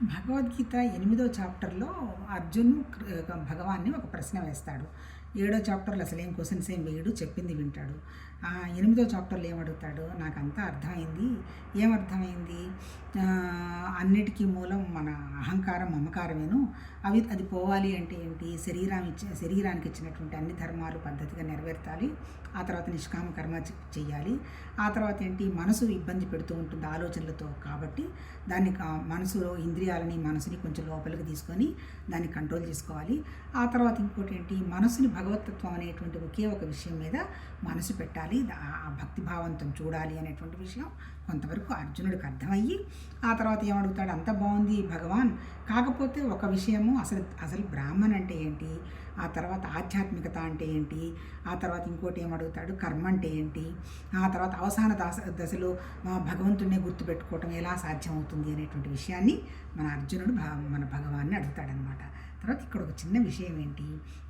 భగవద్గీత 8వ చాప్టర్‌లో అర్జును భగవాన్ని ఒక ప్రశ్న వేస్తాడు. 7వ చాప్టర్‌లో అసలేం క్వెషన్స్ ఏం వేయడు. చెప్పింది వింటాడు. 8వ చాప్టర్‌లో ఏమడుగుతాడు? నాకంతా అర్థమైంది. ఏమర్థమైంది? అన్నిటికీ మూలం మన అహంకారం, మమకారమేను. అది పోవాలి అంటే ఏంటి? శరీరానికి ఇచ్చినటువంటి అన్ని ధర్మాలు పద్ధతిగా నెరవేర్చాలి. ఆ తర్వాత నిష్కామ కర్మ చెయ్యాలి. ఆ తర్వాత ఏంటి? మనసు ఇబ్బంది పెడుతూ ఉంటుంది ఆలోచనలతో. కాబట్టి దాన్ని మనసులో మనసుని కొంచెం లోపలికి తీసుకొని దాన్ని కంట్రోల్ చేసుకోవాలి. ఆ తర్వాత ఇంకోటి ఏంటి? మనసుని భగవతత్వం అనేటువంటి ఒకే ఒక విషయం మీద మనసు పెట్టాలి. ఆ భక్తిభావంతో చూడాలి అనేటువంటి విషయం కొంతవరకు అర్జునుడికి అర్థమయ్యి, ఆ తర్వాత ఏమడుగుతాడు? అంత బాగుంది భగవాన్, కాకపోతే ఒక విషయము, అసలు బ్రాహ్మణ్ అంటే ఏంటి? ఆ తర్వాత ఆధ్యాత్మికత అంటే ఏంటి? ఆ తర్వాత ఇంకోటి ఏమడుగుతాడు? కర్మ అంటే ఏంటి? ఆ తర్వాత అవసాన దశలో భగవంతుడినే గుర్తుపెట్టుకోవటం ఎలా సాధ్యమవుతుంది అనేటువంటి విషయాన్ని మన అర్జునుడు మన భగవాన్ని అడుగుతాడనమాట. తర్వాత ఇక్కడ ఒక చిన్న విషయం ఏంటి?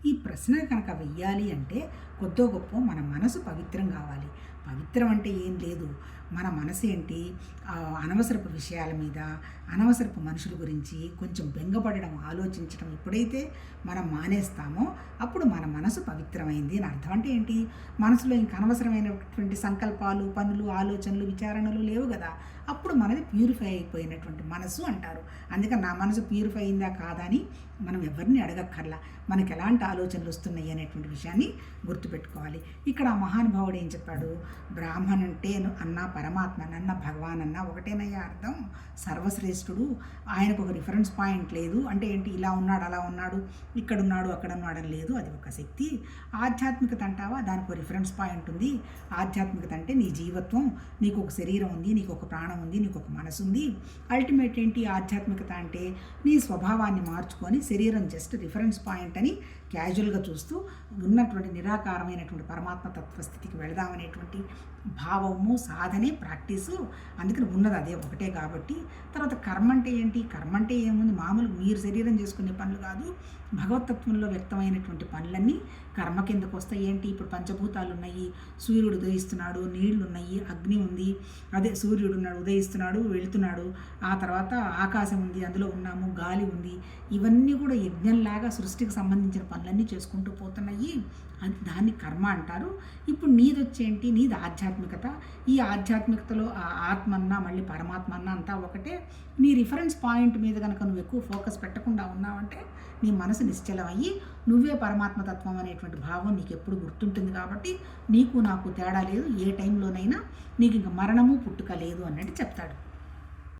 ఈ ప్రశ్న కనుక వెయ్యాలి అంటే కొద్దో గొప్ప మన మనసు పవిత్రం కావాలి. పవిత్రం అంటే ఏం లేదు, మన మనసు ఏంటి? అనవసరపు విషయాల మీద, అనవసరపు మనుషుల గురించి కొంచెం బెంగపడడం, ఆలోచించడం ఎప్పుడైతే మనం మానేస్తామో అప్పుడు మన మనసు పవిత్రమైంది అని అర్థం. అంటే ఏంటి? మనసులో ఇంకా అనవసరమైనటువంటి సంకల్పాలు, పనులు, ఆలోచనలు, విచారణలు లేవు కదా. అప్పుడు మనది ప్యూరిఫై అయిపోయినటువంటి మనసు అంటారు. అందుకని నా మనసు ప్యూరిఫై అయిందా కాదా అని మనం ఎవరిని అడగక్కర్లా. మనకు ఎలాంటి ఆలోచనలు వస్తున్నాయి అనేటువంటి విషయాన్ని గుర్తుపెట్టుకోవాలి. ఇక్కడ ఆ మహానుభావుడు ఏం చెప్పాడు? బ్రాహ్మణ్ అంటే అన్న పరమాత్మ అన్న భగవాన్ అన్న ఒకటేనయ్యా అర్థం. సర్వశ్రేష్ఠుడు, ఆయనకు ఒక రిఫరెన్స్ పాయింట్ లేదు. అంటే ఏంటి? ఇలా ఉన్నాడు, అలా ఉన్నాడు, ఇక్కడ ఉన్నాడు, అక్కడ ఉన్నాడు అని లేదు. అది ఒక శక్తి. ఆధ్యాత్మికత అంటావా? దానికి ఒక రిఫరెన్స్ పాయింట్ ఉంది. ఆధ్యాత్మికత అంటే నీ జీవత్వం, నీకు ఒక శరీరం ఉంది, నీకు ఒక ప్రాణం ఉంది, నీకు ఒక మనసు ఉంది. అల్టిమేట్ ఏంటి? ఆధ్యాత్మికత అంటే నీ స్వభావాన్ని మార్చుకొని శరీరం జస్ట్ రిఫరెన్స్ పాయింట్ అని క్యాజువల్గా చూస్తూ ఉన్నటువంటి నిరాకారమైనటువంటి పరమాత్మ తత్వస్థితికి వెళదామనేటువంటి భావము, సాధనే, ప్రాక్టీసు. అందుకని ఉన్నది అదే ఒకటే కాబట్టి. తర్వాత కర్మ అంటే ఏంటి? కర్మ అంటే ఏముంది? మామూలు మీరు శరీరం చేసుకునే పనులు కాదు, భగవతత్వంలో వ్యక్తమైనటువంటి పనులన్నీ కర్మ కిందకు వస్తాయి. ఏంటి? ఇప్పుడు పంచభూతాలు ఉన్నాయి, సూర్యుడు ఉదయిస్తున్నాడు, నీళ్లు ఉన్నాయి, అగ్ని ఉంది, అదే సూర్యుడు ఉన్నాడు, ఉదయిస్తున్నాడు, వెళుతున్నాడు. ఆ తర్వాత ఆకాశం ఉంది, అందులో ఉన్నాము, గాలి ఉంది. ఇవన్నీ కూడా యజ్ఞంలాగా సృష్టికి సంబంధించిన పనులన్నీ చేసుకుంటూ పోతున్నాయి. దాన్ని కర్మ అంటారు. ఇప్పుడు నీది వచ్చేంటి? నీది ఆధ్యాత్మికత. ఈ ఆధ్యాత్మికతలో ఆ ఆత్మ అన్నా మళ్ళీ పరమాత్మ అన్నా అంతా ఒకటే. నీ రిఫరెన్స్ పాయింట్ మీద కనుక నువ్వు ఎక్కువ ఫోకస్ పెట్టకుండా ఉన్నావంటే నీ మనసు నిశ్చలం అయ్యి నువ్వే పరమాత్మతత్వం అనేటువంటి భావం నీకు ఎప్పుడు గుర్తుంటుంది. కాబట్టి నీకు నాకు తేడా లేదు. ఏ టైంలోనైనా నీకు ఇంక మరణము పుట్టుక లేదు అన్నట్టు చెప్తాడు.